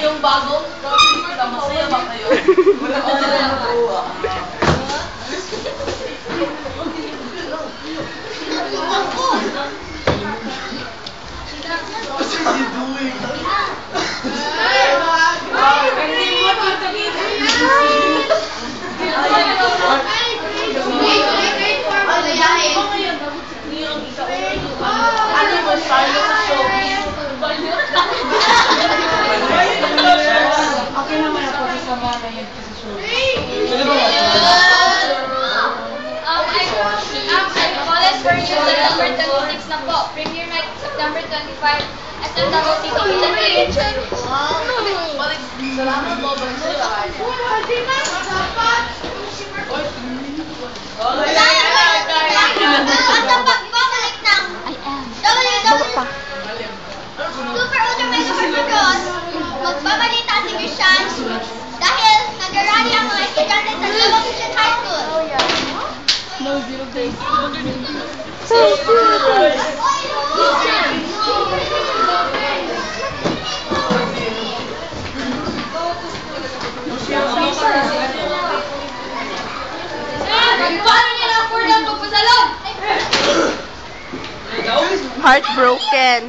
Yung bagong masaya ba kayo? Okay naman ako sa mga yan sa show. College for you September 26 na po. Premiere night September 25. SMWCT Village. Salamat po. Balik sa'yo. Super Ultra Mega Supercross, magbabalita si Christian dahil nag-rally ang mga estudyante sa Global Christian High School. No, 0 days. Paano niya na-afford ang pagpasalog? Heartbroken.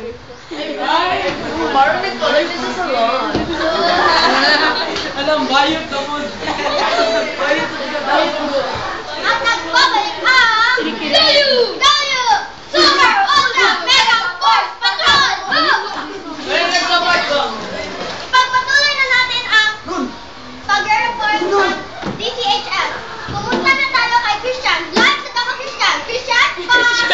Parang nag-college sa salon. Alam, bayot na mo. Bayot na mo. At nagbabalik ang Super Ultra Mega Force Patrol! Ipagpatuloy na natin ang pag-report sa DCHS. Pumunta na tayo kay Christian. Live sa Tama Christian. Christian, pasok!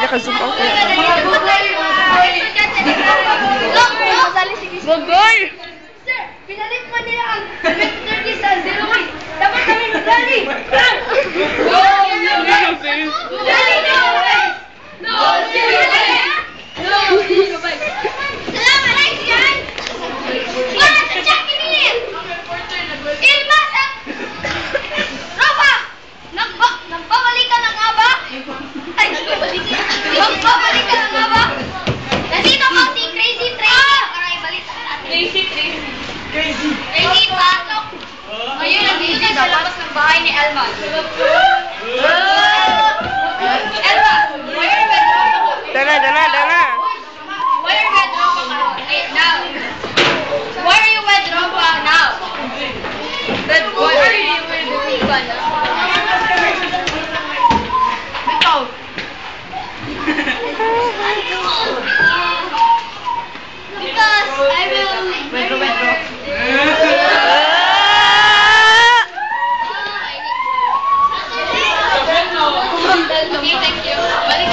Naka-zoom out ko. Gogoy! Sir, pinalik mo nila ang 30 sa 0 dapat kami madali! Salamat, Christian! Para sa Jackie Neal! Ilmasa! Rafa! Nagbabalikan na nga ba? Ay, nagbabalikan na nga ba? Nandito ko si Crazy Tracy para ibalita natin. Crazy pasok! Ngayon, nandito na sa labas ng bahay ni Elma. Elma, where red ropa ka? Dala. Where red ropa ka? Now. Why are you red ropa now? Red, why are you red ropa now? Ikaw. Because I will... Okay, thank you. Balik